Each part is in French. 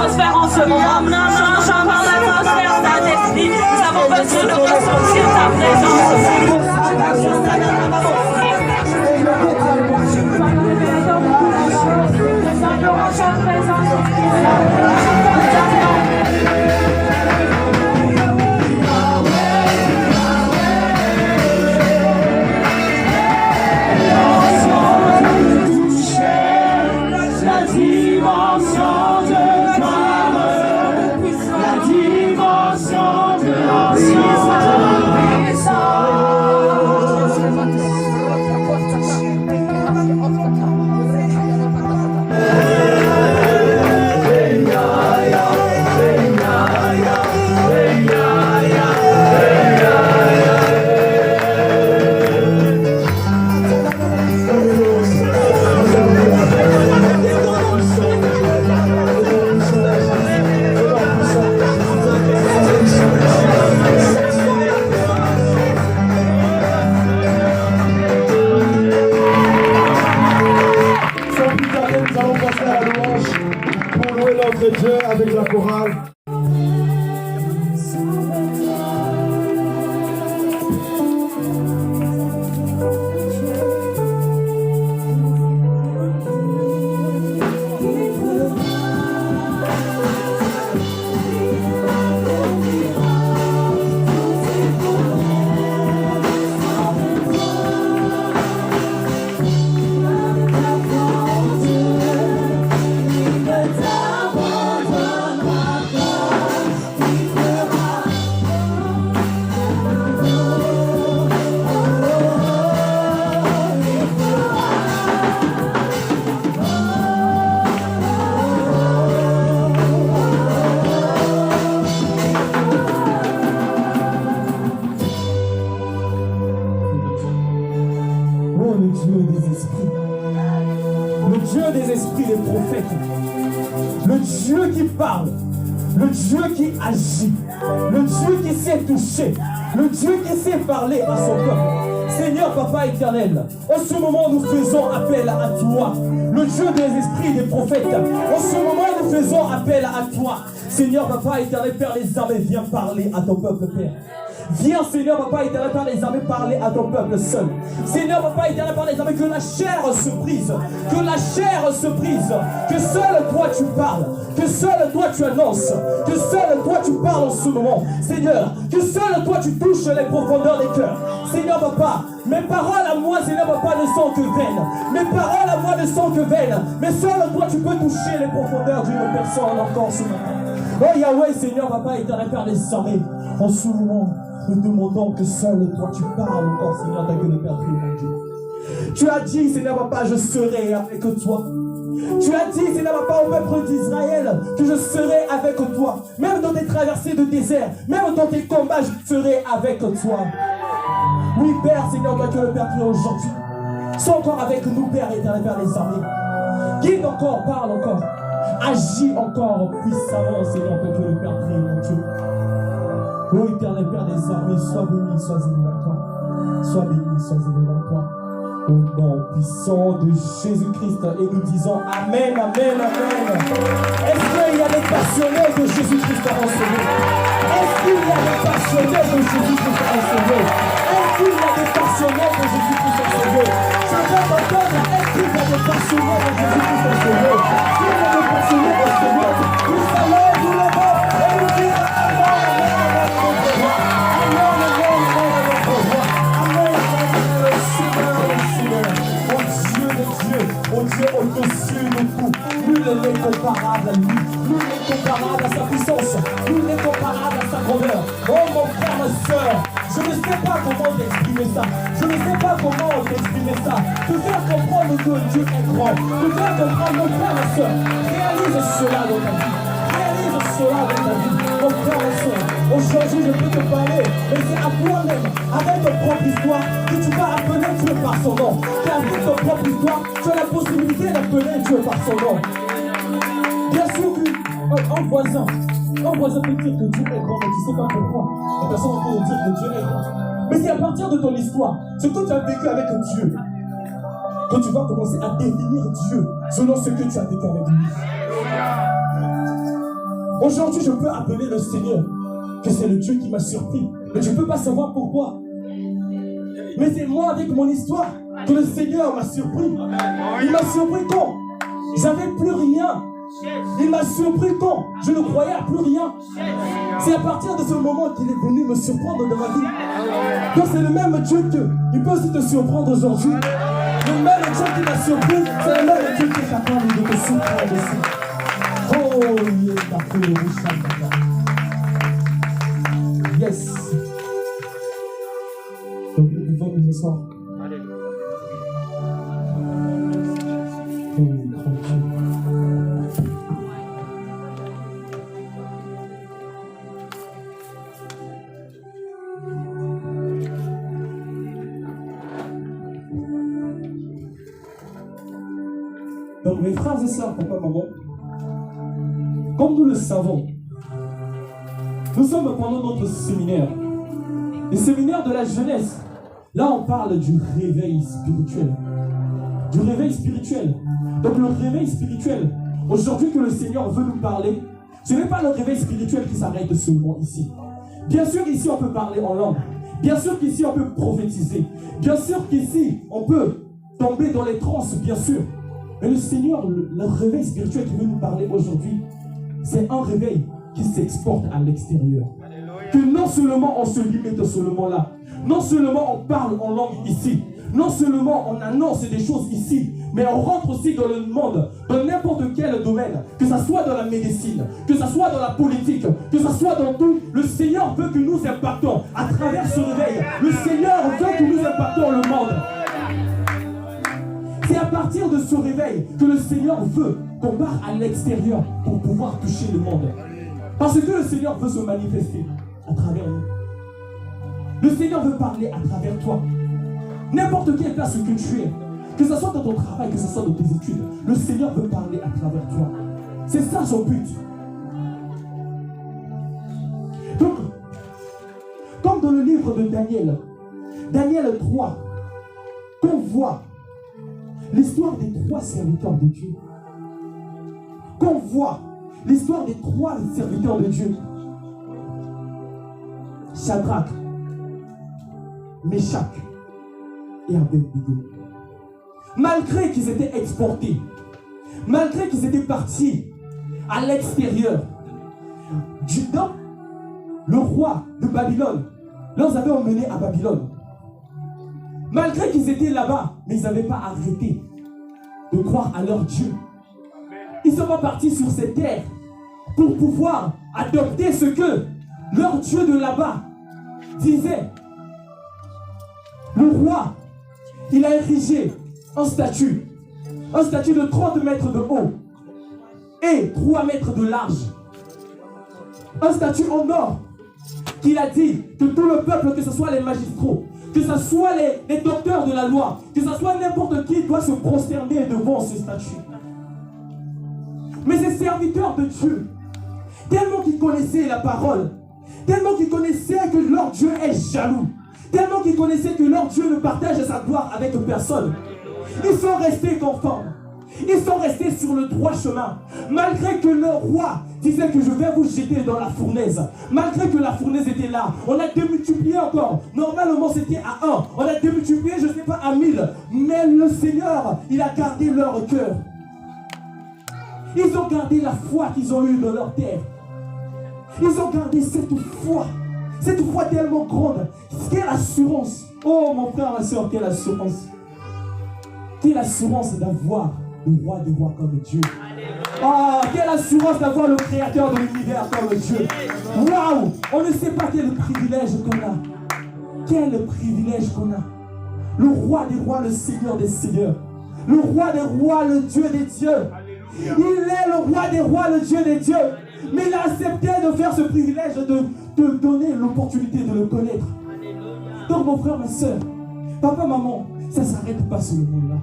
l'atmosphère en ce moment. Change encore l'atmosphère, Saint-Esprit. Nous avons besoin de ressentir ta présence. Dieu avec la chorale. Le Dieu qui agit, le Dieu qui sait toucher, le Dieu qui sait parler à son peuple. Seigneur Papa éternel, en ce moment nous faisons appel à toi, le Dieu des esprits des prophètes. En ce moment nous faisons appel à toi. Seigneur Papa éternel, Père des armées, viens parler à ton peuple, Père. Viens, Seigneur, Papa éternel, par les armées, parler à ton peuple seul. Seigneur, Papa éternel, par les armées, que la chair se brise. Que la chair se brise. Que seul toi tu parles. Que seul toi tu annonces. Que seul toi tu parles en ce moment. Seigneur, que seul toi tu touches les profondeurs des cœurs. Seigneur, Papa, mes paroles à moi, Seigneur, Papa, ne sont que vaines. Mes paroles à moi ne sont que vaines. Mais seul toi tu peux toucher les profondeurs d'une personne encore ce matin. Oh Yahweh, Seigneur, Papa éternel, Père des armées, en ce moment, nous demandons que seul toi tu parles encore, Seigneur, ta gueule de Père, mon Dieu. Tu as dit, Seigneur Papa, je serai avec toi. Tu as dit, Seigneur Papa, au peuple d'Israël, que je serai avec toi. Même dans tes traversées de désert, même dans tes combats, je serai avec toi. Oui, Père, Seigneur, toi que le Père qui est aujourd'hui, sois encore avec nous, Père éternel, Père des armées. Guide encore, parle encore, agis encore puissamment, Seigneur, toi que le Père prie, mon Dieu. Ô éternel Père des armées, sois béni, sois élevé à toi. Sois béni, sois élevé à toi. Au nom puissant de Jésus-Christ. Et nous disons Amen, Amen, Amen. Est-ce qu'il y a des passionnés de Jésus-Christ à recevoir? Est-ce qu'il y a des passionnés de Jésus-Christ à recevoir? Est-ce qu'il y a des passionnés de Jésus-Christ à recevoir? Je veux entendre, est-ce qu'il y a des passionnés de Jésus-Christ à recevoir? S'il y a des passionnés de recevoir, nous allons nous lever et nous dire oh Dieu, au-dessus de tout, nul n'est comparable à lui, nul n'est comparable à sa puissance, nul n'est comparable à sa grandeur. Oh mon frère, ma soeur, je ne sais pas comment t'exprimer ça, je ne sais pas comment t'exprimer ça, te faire comprendre que Dieu est grand, te faire comprendre, mon frère, ma soeur, réalise cela dans ta vie, réalise cela dans ta vie, mon frère, ma soeur. Aujourd'hui, je peux te parler, mais c'est à toi-même, avec ton propre histoire, que tu vas appeler Dieu par son nom. Car avec ton propre histoire, tu as la possibilité d'appeler Dieu par son nom. Bien sûr qu'un voisin peut dire que Dieu est grand, mais tu ne sais pas pourquoi. La personne peut dire que Dieu est grand. Mais c'est à partir de ton histoire, ce que tu as vécu avec Dieu, que tu vas commencer à définir Dieu selon ce que tu as vécu avec lui. Aujourd'hui, je peux appeler le Seigneur que c'est le Dieu qui m'a surpris. Mais je ne peux pas savoir pourquoi. Mais c'est moi, avec mon histoire, que le Seigneur m'a surpris. Il m'a surpris quand j'avais plus rien. Il m'a surpris quand je ne croyais à plus rien. C'est à partir de ce moment qu'il est venu me surprendre dans ma vie. Donc c'est le même Dieu il peut aussi te surprendre aujourd'hui. Le même Dieu qui m'a surpris, c'est le même Dieu qui est capable de te surprendre aussi. Oh, yes. Donc nous pouvons nous asseoir. Donc mes frères et sœurs, papa, maman, comme nous le savons, nous sommes pendant notre séminaire. Le séminaire de la jeunesse. Là, on parle du réveil spirituel. Du réveil spirituel. Donc le réveil spirituel, aujourd'hui que le Seigneur veut nous parler, ce n'est pas le réveil spirituel qui s'arrête seulement ici. Bien sûr qu'ici on peut parler en langue. Bien sûr qu'ici on peut prophétiser. Bien sûr qu'ici on peut tomber dans les transes, bien sûr. Mais le Seigneur, le réveil spirituel qui veut nous parler aujourd'hui, c'est un réveil qui s'exporte à l'extérieur. Que non seulement on se limite seulement là, non seulement on parle en langue ici, non seulement on annonce des choses ici, mais on rentre aussi dans le monde, dans n'importe quel domaine, que ce soit dans la médecine, que ce soit dans la politique, que ce soit dans tout. Le Seigneur veut que nous impactons à travers ce réveil. Le Seigneur veut que nous impactons le monde. C'est à partir de ce réveil que le Seigneur veut qu'on parte à l'extérieur pour pouvoir toucher le monde. Parce que le Seigneur veut se manifester à travers nous. Le Seigneur veut parler à travers toi. N'importe quelle place que tu es, que ce soit dans ton travail, que ce soit dans tes études, le Seigneur veut parler à travers toi. C'est ça son but. Donc, comme dans le livre de Daniel, Daniel 3, qu'on voit l'histoire des 3 serviteurs de Dieu. Qu'on voit l'histoire des 3 serviteurs de Dieu. Shadrach, Meshach et Abednego. Malgré qu'ils étaient exportés, malgré qu'ils étaient partis à l'extérieur, Judas, le roi de Babylone, les avait emmenés à Babylone. Malgré qu'ils étaient là-bas, mais ils n'avaient pas arrêté de croire à leur Dieu. Ils ne sont pas partis sur cette terre pour pouvoir adopter ce que leur Dieu de là-bas disait. Le roi, il a érigé un statue de 30 mètres de haut et 3 mètres de large. Un statut en or qu'il a dit que tout le peuple, que ce soit les magistrats, que ce soit les docteurs de la loi, que ce soit n'importe qui, doit se prosterner devant ce statut. Mais ces serviteurs de Dieu, tellement qu'ils connaissaient la parole, tellement qu'ils connaissaient que leur Dieu est jaloux, tellement qu'ils connaissaient que leur Dieu ne partage sa gloire avec personne, ils sont restés conformes. Ils sont restés sur le droit chemin. Malgré que le roi disait que je vais vous jeter dans la fournaise. Malgré que la fournaise était là. On a démultiplié encore. Normalement c'était à 1. On a démultiplié, je ne sais pas, à 1000. Mais le Seigneur, il a gardé leur cœur. Ils ont gardé la foi qu'ils ont eue dans leur terre. Ils ont gardé cette foi tellement grande. Quelle assurance. Oh mon frère, ma soeur, quelle assurance. Quelle assurance d'avoir le roi des rois comme Dieu. Oh, quelle assurance d'avoir le créateur de l'univers comme Dieu. Waouh, on ne sait pas quel privilège qu'on a. Quel privilège qu'on a. Le roi des rois, le Seigneur des seigneurs. Le roi des rois, le Dieu des dieux. Il est le roi des rois, le Dieu des dieux. Mais il a accepté de faire ce privilège de te donner l'opportunité de le connaître. Donc mon frère, ma soeur, papa, maman, ça ne s'arrête pas sur le monde-là.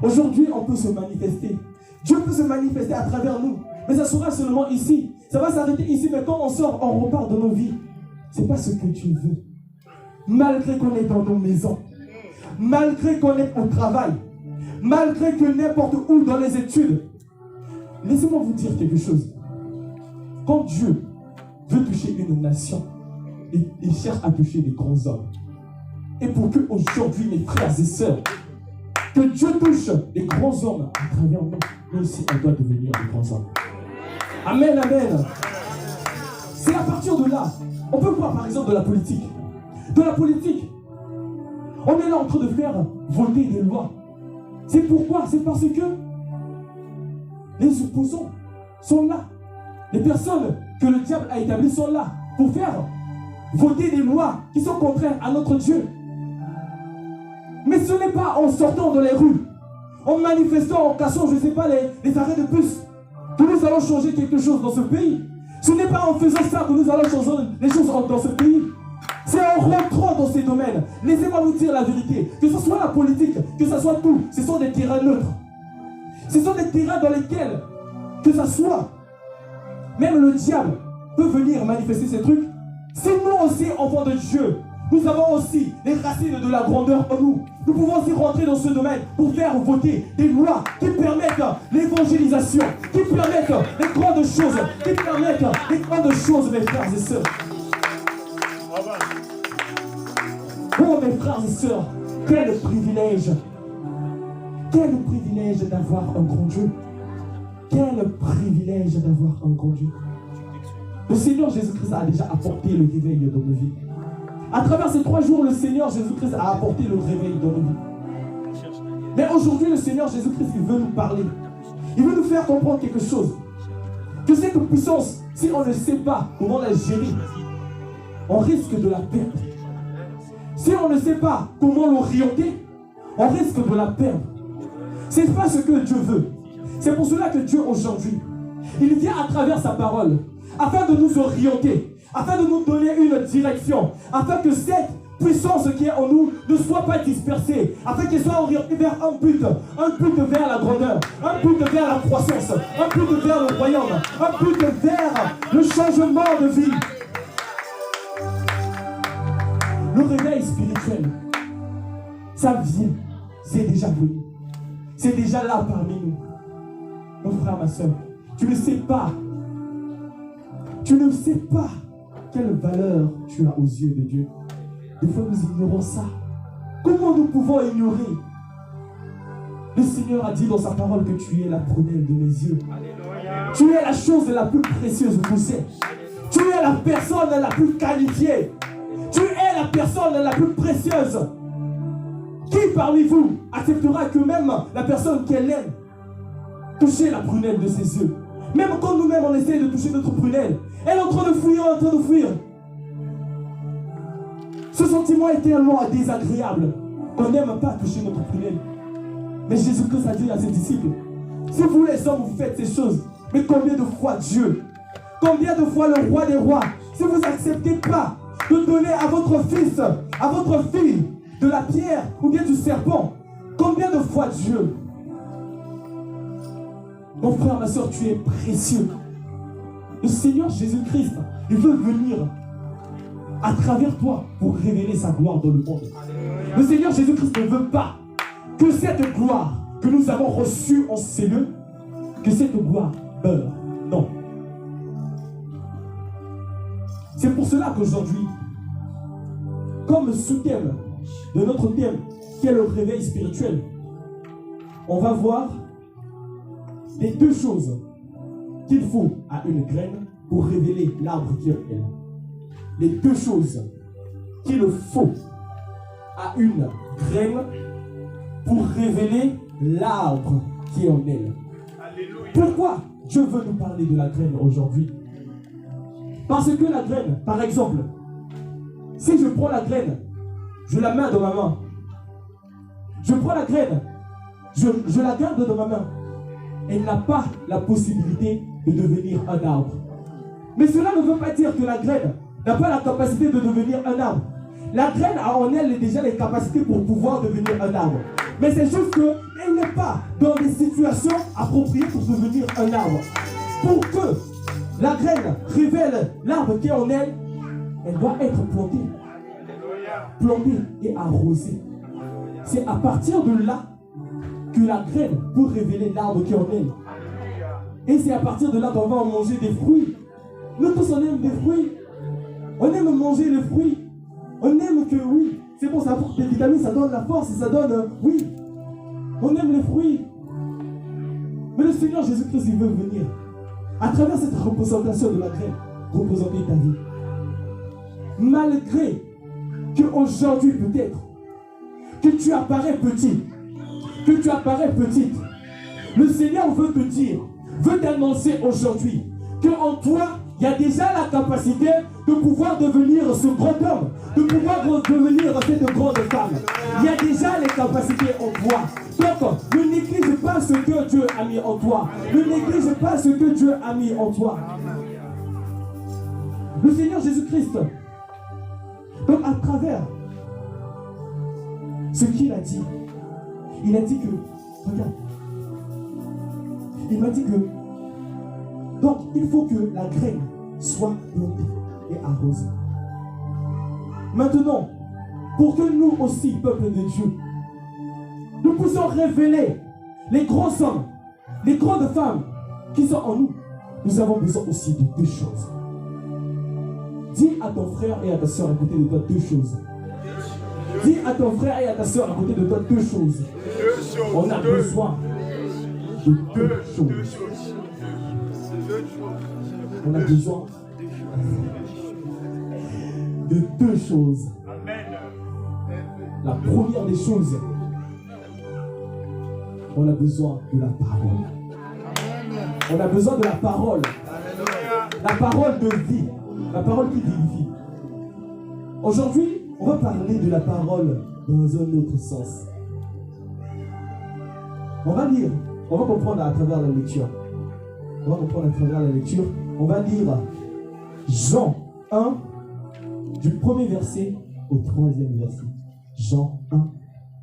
Aujourd'hui, on peut se manifester. Dieu peut se manifester à travers nous. Mais ça sera seulement ici. Ça va s'arrêter ici. Mais quand on sort, on repart de nos vies. Ce n'est pas ce que Dieu veut. Malgré qu'on est dans nos maisons, malgré qu'on est au travail, malgré que n'importe où dans les études, laissez-moi vous dire quelque chose. Quand Dieu veut toucher une nation, il cherche à toucher des grands hommes. Et pour que aujourd'hui, mes frères et sœurs, que Dieu touche les grands hommes à travers nous, nous aussi, on doit devenir des grands hommes. Amen, amen. C'est à partir de là, on peut voir par exemple de la politique. De la politique, on est là en train de faire voter des lois. C'est pourquoi? C'est parce que les opposants sont là. Les personnes que le diable a établies sont là pour faire voter des lois qui sont contraires à notre Dieu. Mais ce n'est pas en sortant dans les rues, en manifestant, en cassant, je ne sais pas, les arrêts de bus, que nous allons changer quelque chose dans ce pays. Ce n'est pas en faisant ça que nous allons changer les choses dans ce pays. C'est en rentrant dans ces domaines. Laissez-moi vous dire la vérité. Que ce soit la politique, que ce soit tout, ce sont des terrains neutres. Ce sont des terrains dans lesquels, que ce soit, même le diable peut venir manifester ces trucs. Si nous aussi, enfants de Dieu, nous avons aussi les racines de la grandeur en nous. Nous pouvons aussi rentrer dans ce domaine pour faire voter des lois qui permettent l'évangélisation, qui permettent les grandes choses, qui permettent les grandes choses, mes frères et sœurs. Oh, mes frères et sœurs, quel privilège d'avoir un grand Dieu. Quel privilège d'avoir un grand Dieu. Le Seigneur Jésus-Christ a déjà apporté le réveil dans nos vies. À travers ces 3 jours, le Seigneur Jésus-Christ a apporté le réveil dans nos vies. Mais aujourd'hui, le Seigneur Jésus-Christ, il veut nous parler. Il veut nous faire comprendre quelque chose. Que cette puissance, si on ne sait pas comment la gérer, on risque de la perdre. Si on ne sait pas comment l'orienter, on risque de la perdre. Ce n'est pas ce que Dieu veut. C'est pour cela que Dieu aujourd'hui, il vient à travers sa parole, afin de nous orienter, afin de nous donner une direction, afin que cette puissance qui est en nous ne soit pas dispersée, afin qu'elle soit orientée vers un but vers la grandeur, un but vers la croissance, un but vers le royaume, un but vers le changement de vie. Le réveil spirituel, ça vient, c'est déjà venu. C'est déjà là parmi nous. Mon frère, ma soeur, tu ne sais pas quelle valeur tu as aux yeux de Dieu. Des fois, nous ignorons ça. Comment nous pouvons ignorer? Le Seigneur a dit dans sa parole que tu es la prunelle de mes yeux. Alléluia. Tu es la chose la plus précieuse que j'ai. Tu es la personne la plus qualifiée. Tu es la personne la plus précieuse. Qui parmi vous acceptera que même la personne qu'elle aime toucher la prunelle de ses yeux? Même quand nous-mêmes on essaie de toucher notre prunelle, elle est en train de fuir, Ce sentiment est tellement désagréable qu'on n'aime pas toucher notre prunelle. Mais Jésus-Christ a dit à ses disciples, si vous les hommes vous faites ces choses, mais combien de fois Dieu, combien de fois le roi des rois, si vous n'acceptez pas de donner à votre fils, à votre fille, de la pierre ou bien du serpent, combien de fois Dieu? Mon frère, ma soeur, tu es précieux. Le Seigneur Jésus-Christ, il veut venir à travers toi pour révéler sa gloire dans le monde. Le Seigneur Jésus-Christ ne veut pas que cette gloire que nous avons reçue en ces lieux, que cette gloire meure. Non. C'est pour cela qu'aujourd'hui, comme sous-thème de notre thème, qui est le réveil spirituel, on va voir les 2 choses qu'il faut à une graine pour révéler l'arbre qui est en elle. Les 2 choses qu'il faut à une graine pour révéler l'arbre qui est en elle. Alléluia. Pourquoi Dieu veut nous parler de la graine aujourd'hui? Parce que la graine, par exemple, si je prends la graine, je la mets dans ma main. Je prends la graine, je la garde dans ma main. Elle n'a pas la possibilité de devenir un arbre. Mais cela ne veut pas dire que la graine n'a pas la capacité de devenir un arbre. La graine a en elle déjà les capacités pour pouvoir devenir un arbre. Mais c'est juste qu'elle n'est pas dans des situations appropriées pour devenir un arbre. Pour que la graine révèle l'arbre qui est en elle, elle doit être plantée et arrosée. C'est à partir de là que la graine peut révéler l'arbre qui est en elle. Et c'est à partir de là qu'on va en manger des fruits. Nous tous, on aime des fruits. On aime manger les fruits. On aime que, oui, c'est bon, ça apporte des vitamines, ça donne la force, et ça donne, oui. On aime les fruits. Mais le Seigneur Jésus-Christ, il veut venir. À travers cette représentation de la graine, représenter ta vie. Malgré qu'aujourd'hui, peut-être, que tu apparais petit, que tu apparais petite, le Seigneur veut te dire, veut t'annoncer aujourd'hui qu'en toi, il y a déjà la capacité de pouvoir devenir ce grand homme, de pouvoir devenir cette grande femme. Il y a déjà les capacités en toi. Donc, ne néglige pas ce que Dieu a mis en toi. Ne néglige pas ce que Dieu a mis en toi. Le Seigneur Jésus-Christ, donc à travers ce qu'il a dit que, regarde, il m'a dit que, donc il faut que la graine soit plantée et arrosée. Maintenant, pour que nous aussi, peuple de Dieu, nous puissions révéler les grands hommes, les grandes femmes qui sont en nous, nous avons besoin aussi de deux choses. Dis à ton frère et à ta soeur à côté de toi deux choses. Dis à ton frère et à ta soeur à côté de toi deux choses. On a besoin de deux choses. On a besoin de deux choses. La première des choses, on a besoin de la parole. On a besoin de la parole. La parole de vie. La parole qui vivifie. Aujourd'hui, on va parler de la parole dans un autre sens. On va lire, on va comprendre à travers la lecture. On va comprendre à travers la lecture. On va lire Jean 1, du premier verset au troisième verset. Jean 1,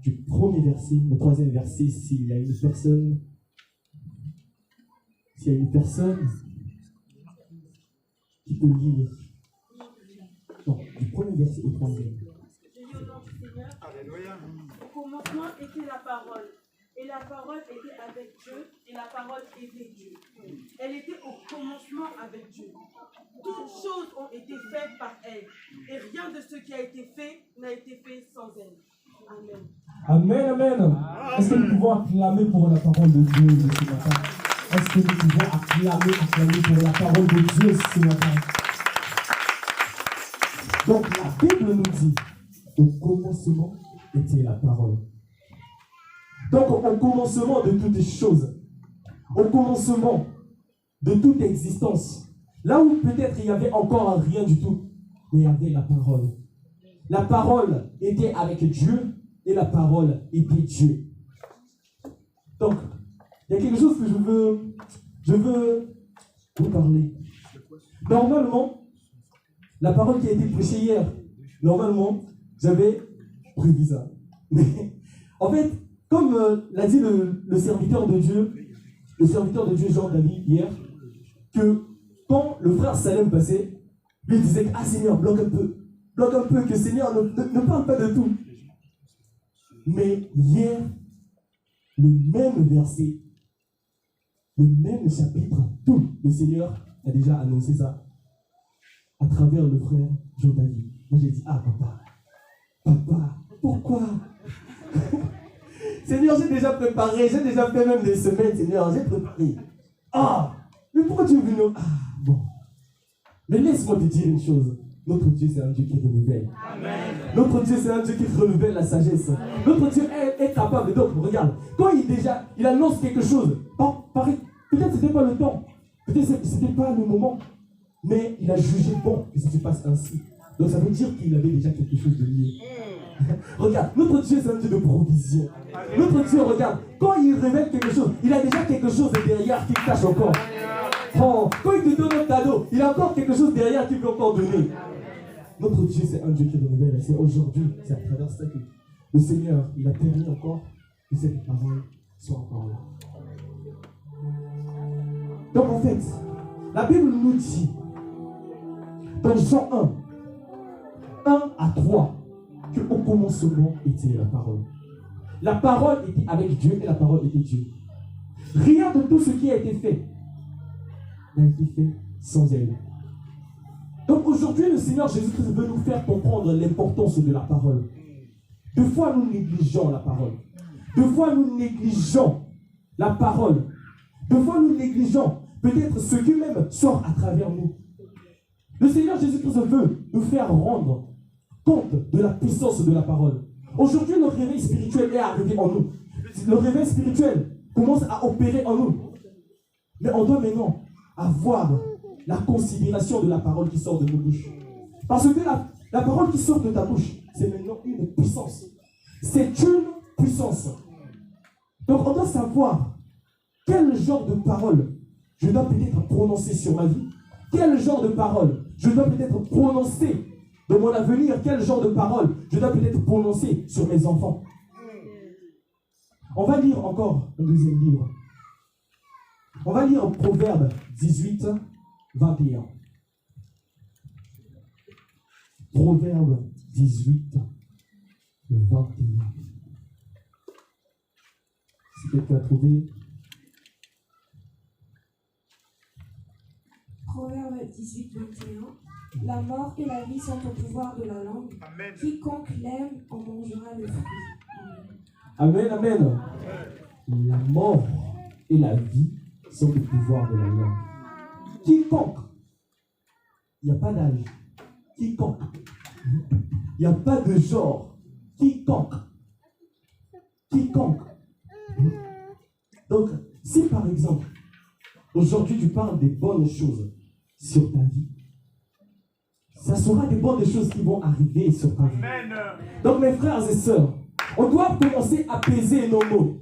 du premier verset au troisième verset. S'il y a une personne qui peut lire. Non, du premier verset au troisième. Je lis au nom du Seigneur. Alléluia. Au commencement était la parole. Et la parole était avec Dieu, et la parole était Dieu. Elle était au commencement avec Dieu. Toutes choses ont été faites par elle, et rien de ce qui a été fait n'a été fait sans elle. Amen. Amen, amen. Est-ce que nous pouvons acclamer pour la parole de Dieu ce matin? Est-ce que nous pouvons acclamer pour la parole de Dieu ce matin? Donc la Bible nous dit, au commencement était la parole. Donc au commencement de toutes choses, au commencement de toute existence, là où peut-être il n'y avait encore rien du tout, mais il y avait la parole. La parole était avec Dieu et la parole était Dieu. Donc, il y a quelque chose que je veux vous parler. Normalement, la parole qui a été prêchée hier, normalement, j'avais prévu ça. Mais en fait, comme l'a dit le serviteur de Dieu Jean-David hier, que quand le frère Salem passait, lui disait que, ah Seigneur, bloque un peu, que Seigneur ne parle pas de tout. Mais hier, le même verset, le même chapitre, tout, le Seigneur a déjà annoncé ça à travers le frère Jean-David. Moi j'ai dit, ah papa, pourquoi? Seigneur, j'ai déjà préparé, j'ai déjà fait même des semaines, Seigneur, j'ai préparé. Ah, mais pourquoi tu es venu? Ah, bon. Mais laisse-moi te dire une chose. Notre Dieu, c'est un Dieu qui renouvelle. Amen. Notre Dieu, c'est un Dieu qui renouvelle la sagesse. Notre Dieu est capable. Donc, regarde, quand il annonce quelque chose, peut-être ce n'était pas le temps, peut-être ce n'était pas le moment, mais il a jugé bon que ça se passe ainsi. Donc, ça veut dire qu'il avait déjà quelque chose de mieux. Regarde, notre Dieu, c'est un Dieu de provision. Notre Dieu, regarde, quand il révèle quelque chose, il a déjà quelque chose derrière qui cache encore. Oh, quand il te donne un cadeau, il a encore quelque chose derrière qu'il peut encore donner. Notre Dieu, c'est un Dieu qui renouvelle. C'est aujourd'hui, c'est à travers ça que le Seigneur, il a permis encore que cette parole soit encore là. Donc en fait, la Bible nous dit, dans Jean 1 à 3, qu'au commencement était la parole. La parole était avec Dieu et la parole était Dieu. Rien de tout ce qui a été fait n'a été fait sans elle. Donc aujourd'hui, le Seigneur Jésus-Christ veut nous faire comprendre l'importance de la parole. Deux fois, nous négligeons la parole. Deux fois, nous négligeons la parole. Deux fois, nous négligeons peut-être ce qui même sort à travers nous. Le Seigneur Jésus-Christ veut nous faire rendre compte de la puissance de la parole. Aujourd'hui, le réveil spirituel est arrivé en nous. Le réveil spirituel commence à opérer en nous. Mais on doit maintenant avoir la considération de la parole qui sort de nos bouches. Parce que la parole qui sort de ta bouche, c'est maintenant une puissance. C'est une puissance. Donc on doit savoir quel genre de parole je dois peut-être prononcer sur ma vie. Quel genre de parole je dois peut-être prononcer de mon avenir. Quel genre de parole je dois peut-être prononcer sur mes enfants. On va lire encore un deuxième livre. On va lire Proverbe 18, 21. Proverbe 18, 21. Si quelqu'un a trouvé. Proverbe 18, 21. La mort et la vie sont au pouvoir de la langue. Amen. Quiconque l'aime en mangera le fruit. Amen, amen. La mort et la vie sont au pouvoir de la langue. Quiconque. Il n'y a pas d'âge. Quiconque. Il n'y a pas de genre. Quiconque. Quiconque. Donc, si par exemple, aujourd'hui tu parles des bonnes choses sur ta vie, ça sera des bonnes choses qui vont arriver sur ta vie. Donc mes frères et sœurs, on doit commencer à peser nos mots.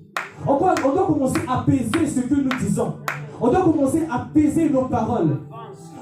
On doit commencer à peser ce que nous disons. On doit commencer à peser nos paroles.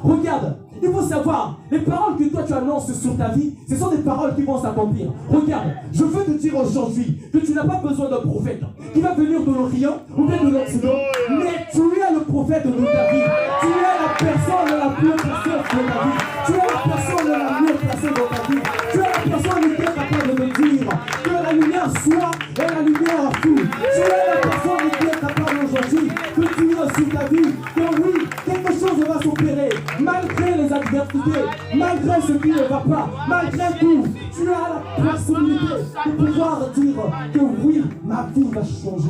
Regarde, il faut savoir, les paroles que toi tu annonces sur ta vie, ce sont des paroles qui vont s'accomplir. Regarde, je veux te dire aujourd'hui que tu n'as pas besoin d'un prophète qui va venir de l'Orient ou bien de l'Occident, mais tu es le prophète de ta vie. Tu es la personne la plus placée de ta vie. Tu es la personne la mieux placée dans ta vie. Tu es la personne qui est capable de me dire que la lumière soit et la lumière fut. Tu es la personne qui est capable aujourd'hui de dire sur ta vie que oui, quelque chose va s'opérer. Malgré les adversités, malgré ce qui ne va pas, malgré tout, tu as la possibilité de pouvoir dire que oui, ma vie va changer.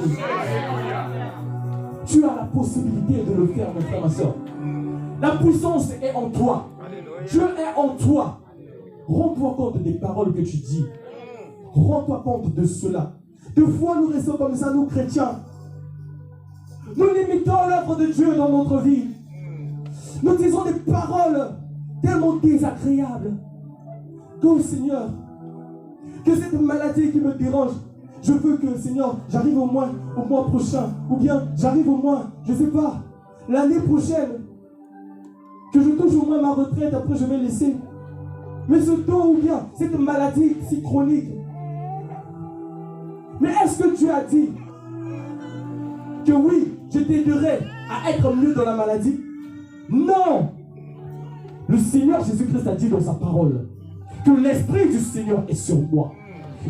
Tu as la possibilité de le faire, mon frère, ma soeur. La puissance est en toi. Dieu est en toi. Rends-toi compte des paroles que tu dis. Rends-toi compte de cela. Deux fois, nous restons comme ça, nous chrétiens. Nous limitons l'œuvre de Dieu dans notre vie. Nous disons des paroles tellement désagréables. Oh Seigneur, que cette maladie qui me dérange, je veux que Seigneur, j'arrive au mois prochain, ou bien j'arrive au mois, je ne sais pas, l'année prochaine, que je touche au moins ma retraite, après je vais laisser. Mais ce don ou bien cette maladie si chronique. Mais est-ce que tu as dit que oui, je t'aiderai à être mieux dans la maladie? Non! Le Seigneur Jésus-Christ a dit dans sa parole que l'Esprit du Seigneur est sur moi.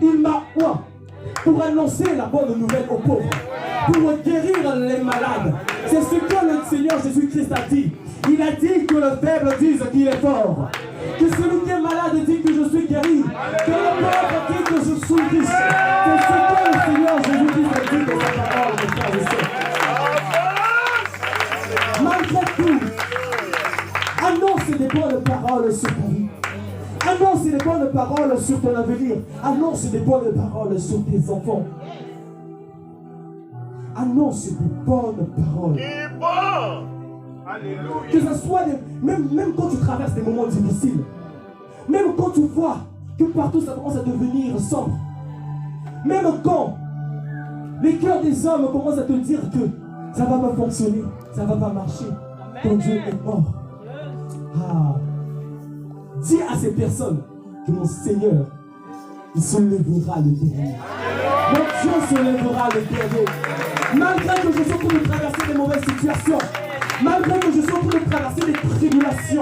Il m'a oint pour annoncer la bonne nouvelle aux pauvres, pour guérir les malades. C'est ce que le Seigneur Jésus-Christ a dit. Il a dit que le faible dise qu'il est fort, que celui qui est malade dit que je suis guéri, que le pauvre dit que je suis riche. C'est ce que le Seigneur Jésus-Christ a dit dans sa parole, mes frères et sœurs. Malgré tout, annonce des bonnes paroles sur ta vie. Annonce des bonnes paroles sur ton avenir. Annonce des bonnes paroles sur tes enfants. Annonce des bonnes paroles. Alléluia. Que ce soit même quand tu traverses des moments difficiles, même quand tu vois que partout ça commence à devenir sombre, même quand les cœurs des hommes commencent à te dire que ça ne va pas fonctionner, ça ne va pas marcher, ton Dieu est mort. Ah. Dis à ces personnes que mon Seigneur, il se lèvera le dernier. Mon Dieu se lèvera le dernier. Malgré que je sois en train de traverser des mauvaises situations, malgré que je sois en train de traverser des tribulations,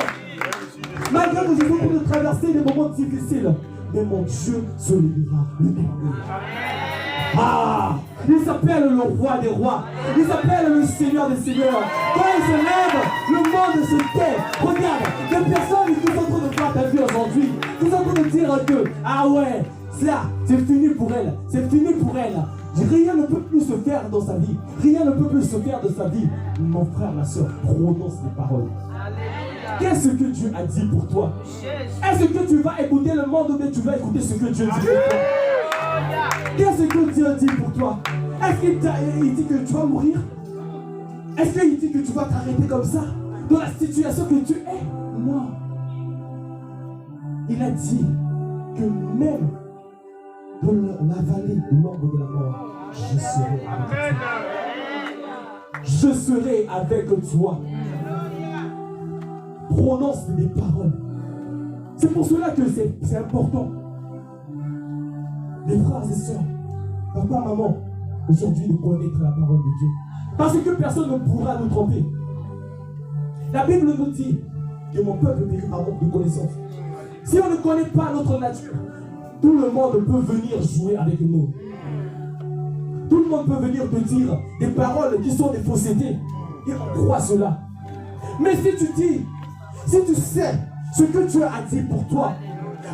malgré que je sois en train de traverser des moments difficiles, mais mon Dieu se lèvera le dernier. Ah, il s'appelle le roi des rois. Il s'appelle le Seigneur des seigneurs. Quand il se lève, le monde se tait. Regarde, des personnes qui sont en train dire que, ah ouais, ça, c'est fini pour elle. C'est fini pour elle. Rien ne peut plus se faire dans sa vie. Rien ne peut plus se faire de sa vie. Mon frère, ma soeur, prononce les paroles. Qu'est-ce que Dieu a dit pour toi? Est-ce que tu vas écouter le monde ou bien tu vas écouter ce que Dieu dit pour toi? Qu'est-ce que Dieu dit pour toi? Est-ce qu'il dit que tu vas mourir? Est-ce qu'il dit que tu vas t'arrêter comme ça dans la situation que tu es? Non. Il a dit que même dans la vallée de l'ombre de la mort, je serai avec toi. Je serai avec toi. Prononce des paroles. C'est pour cela que c'est important. Les frères et sœurs, papa, maman, aujourd'hui de connaître la parole de Dieu. Parce que personne ne pourra nous tromper. La Bible nous dit que mon peuple périt par manque de connaissance. Si on ne connaît pas notre nature, tout le monde peut venir jouer avec nous. Tout le monde peut venir te dire des paroles qui sont des faussetés. Et on croit cela. Mais si tu dis, si tu sais ce que Dieu a dit pour toi,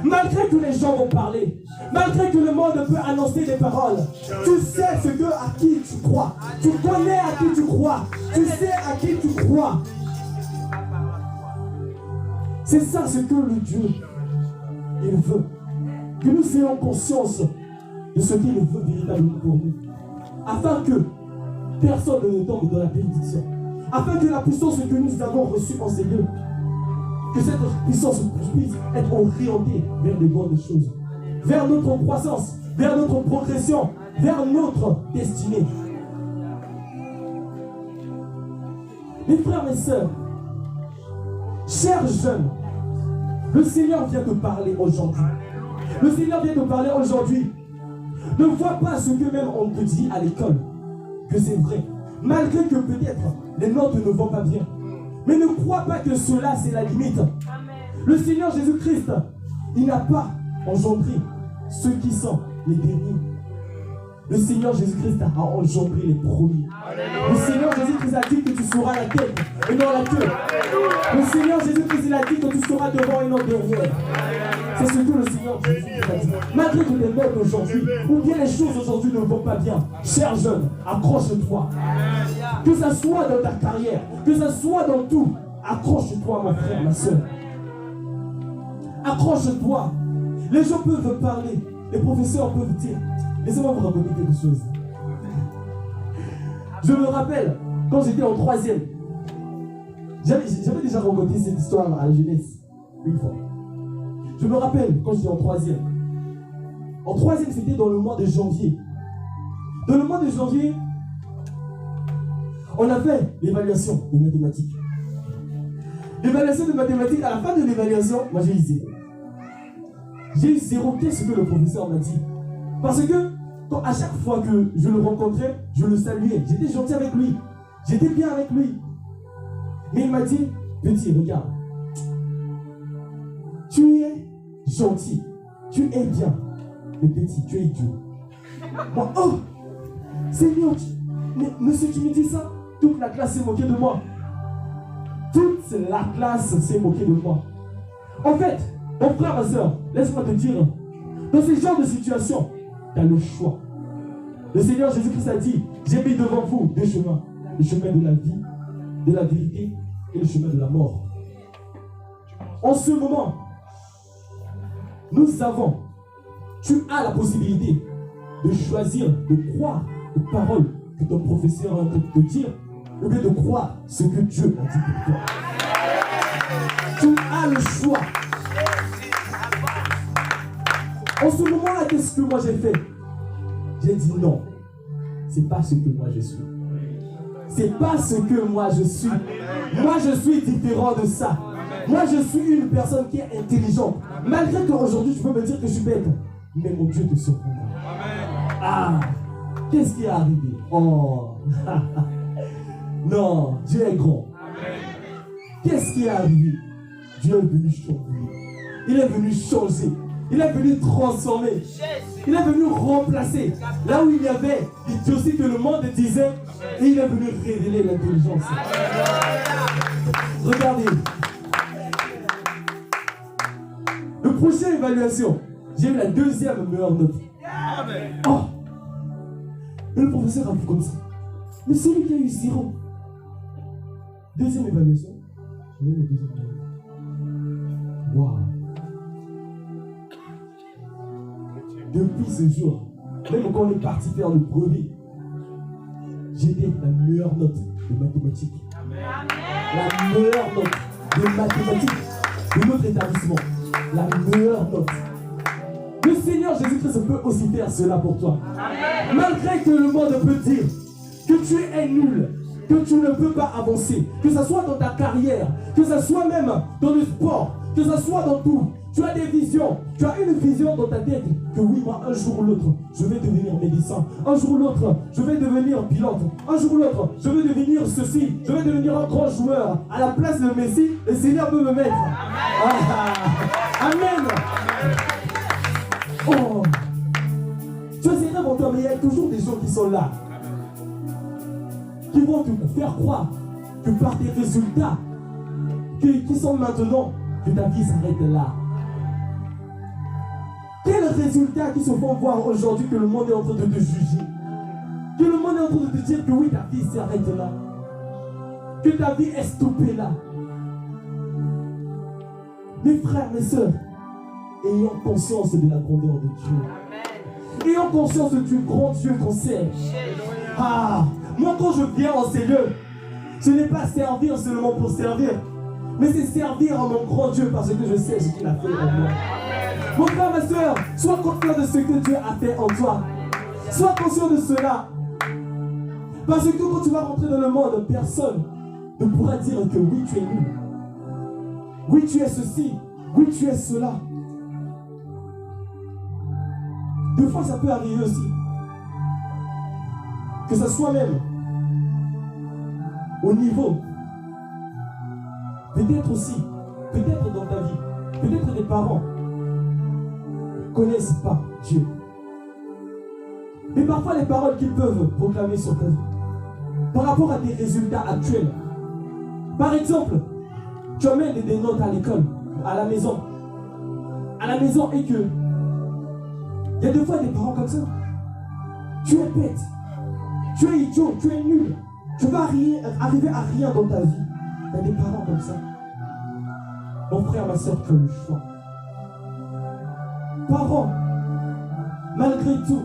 malgré que les gens vont parler, malgré que le monde peut annoncer des paroles, tu sais à qui tu crois. Tu connais à qui tu crois. Tu sais à qui tu crois. C'est ça ce que le Dieu, il veut. Que nous ayons conscience de ce qu'il veut véritablement pour nous. Afin que personne ne tombe dans la bénédiction. Afin que la puissance que nous avons reçue en ces lieux, que cette puissance puisse être orientée vers de bonnes choses, vers notre croissance, vers notre progression, vers notre destinée. Mes frères et sœurs, chers jeunes, le Seigneur vient te parler aujourd'hui. Le Seigneur vient te parler aujourd'hui. Ne vois pas ce que même on te dit à l'école, que c'est vrai. Malgré que peut-être les notes ne vont pas bien. Mais ne crois pas que cela c'est la limite. Amen. Le Seigneur Jésus-Christ, il n'a pas engendré ceux qui sont les derniers. Le Seigneur Jésus-Christ a engendré les premiers. Amen. Le Seigneur Jésus-Christ a dit que tu seras la tête et non la queue. Amen. Le Seigneur Jésus-Christ il a dit que tu seras devant et non derrière. C'est ce que le Seigneur Jésus-Christ a dit. Malgré que les notes aujourd'hui, ou bien les choses aujourd'hui ne vont pas bien, cher jeune, accroche-toi. Que ça soit dans ta carrière, que ça soit dans tout, accroche-toi mon frère, ma soeur. Accroche-toi. Les gens peuvent parler, les professeurs peuvent dire. Laissez-moi vous raconter quelque chose. Je me rappelle, quand j'étais en 3e, j'avais déjà raconté cette histoire à la jeunesse, une fois. Je me rappelle, quand j'étais en 3e. En 3e, c'était dans le mois de janvier. Dans le mois de janvier, on a fait l'évaluation de mathématiques. L'évaluation de mathématiques, à la fin de l'évaluation, moi j'ai eu 0. J'ai eu 0. Qu'est-ce que le professeur m'a dit? Parce que, à chaque fois que je le rencontrais, je le saluais. J'étais gentil avec lui. J'étais bien avec lui. Mais il m'a dit, petit, regarde. Tu es gentil. Tu es bien. Mais petit, tu es idiot. Moi, oh, Seigneur, mais monsieur, tu me dis ça? Toute la classe s'est moquée de moi. Toute la classe s'est moquée de moi. En fait, mon frère, ma soeur, laisse-moi te dire, dans ce genre de situation, tu as le choix. Le Seigneur Jésus-Christ a dit, j'ai mis devant vous 2 chemins. Le chemin de la vie, de la vérité et le chemin de la mort. En ce moment, nous avons, tu as la possibilité de choisir de croire aux paroles que ton professeur est en train de te dire, ou bien de croire ce que Dieu a dit pour toi. Tu as le choix. En ce moment-là, qu'est-ce que moi j'ai fait? J'ai dit non. C'est pas ce que moi je suis. C'est pas ce que moi je suis. Moi je suis différent de ça. Moi je suis une personne qui est intelligente. Malgré qu'aujourd'hui tu peux me dire que je suis bête. Mais mon Dieu te surprendra. Ah, qu'est-ce qui est arrivé? Oh, non, Dieu est grand. Qu'est-ce qui est arrivé? Dieu est venu changer. Il est venu changer. Il est venu transformer. Il est venu remplacer. Là où il y avait l'idiotie que le monde disait, et il est venu révéler l'intelligence. Regardez. Le prochaine évaluation, j'ai eu la deuxième meilleure note. Oh! Et le professeur a vu comme ça. Mais celui qui a eu 0. Deuxième évaluation. J'ai eu la deuxième évaluation. Waouh! Depuis ce jour, même quand on est parti faire le brevet, j'étais la meilleure note de mathématiques. La meilleure note de mathématiques de notre établissement. La meilleure note. Le Seigneur Jésus-Christ peut aussi faire cela pour toi. Amen. Malgré que le monde peut dire que tu es nul, que tu ne peux pas avancer, que ce soit dans ta carrière, que ce soit même dans le sport, que ce soit dans tout. Tu as des visions, tu as une vision dans ta tête que oui, moi, un jour ou l'autre, je vais devenir médecin. Un jour ou l'autre, je vais devenir pilote. Un jour ou l'autre, je vais devenir ceci. Je vais devenir un grand joueur. À la place de Messi, le Seigneur peut me mettre. Amen. Oh. Tu es très bon, mais il y a toujours des gens qui sont là, qui vont te faire croire que par tes résultats, qui sont maintenant, que ta vie s'arrête là. Quels résultats qui se font voir aujourd'hui que le monde est en train de te juger? Que le monde est en train de te dire que oui, ta vie s'arrête là. Que ta vie est stoppée là. Mes frères, mes sœurs, ayons conscience de la grandeur de Dieu. Amen. Ayons conscience du grand Dieu qu'on sert. Ah, moi quand je viens en ces lieux, ce n'est pas servir seulement pour servir, mais c'est servir à mon grand Dieu parce que je sais ce qu'il a fait en moi. Mon frère, ma soeur, sois conscient de ce que Dieu a fait en toi. Sois conscient de cela. Parce que quand tu vas rentrer dans le monde, personne ne pourra dire que oui, tu es nul. Oui, tu es ceci. Oui, tu es cela. Des fois, ça peut arriver aussi. Que ce soit même au niveau. Peut-être aussi, peut-être dans ta vie, peut-être des parents ne connaissent pas Dieu. Mais parfois les paroles qu'ils peuvent proclamer sur ta vie, par rapport à tes résultats actuels. Par exemple, tu amènes des notes à l'école, à la maison. À la maison et que il y a des fois des parents comme ça. Tu es bête, tu es idiot, tu es nul. Tu vas arriver à rien dans ta vie. Il y a des parents comme ça. Mon frère, ma soeur, tu as le choix. Parents, malgré tout,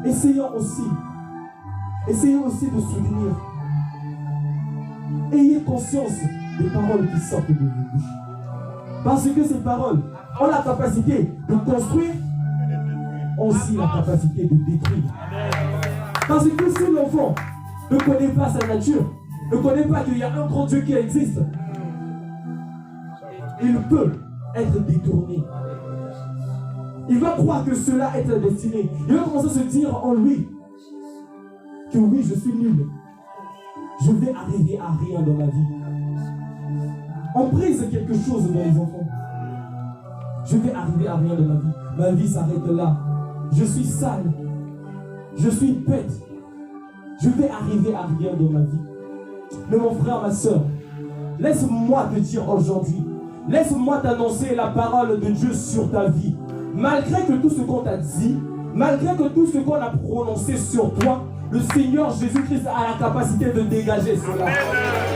essayons aussi de soutenir. Ayez conscience des paroles qui sortent de vos bouches. Parce que ces paroles ont la capacité de construire, ont aussi la capacité de détruire. Parce que si l'enfant ne connaît pas sa nature, ne connaît pas qu'il y a un grand Dieu qui existe, il peut être détourné. Il va croire que cela est la destinée. Il va commencer à se dire en lui que oui, je suis nul. Je vais arriver à rien dans ma vie. On brise quelque chose dans les enfants. Je vais arriver à rien dans ma vie. Ma vie s'arrête là. Je suis sale. Je suis bête. Je vais arriver à rien dans ma vie. Mais mon frère, ma soeur, laisse-moi te dire aujourd'hui, laisse-moi t'annoncer la parole de Dieu sur ta vie. Malgré que tout ce qu'on t'a dit, malgré que tout ce qu'on a prononcé sur toi, le Seigneur Jésus-Christ a la capacité de dégager cela.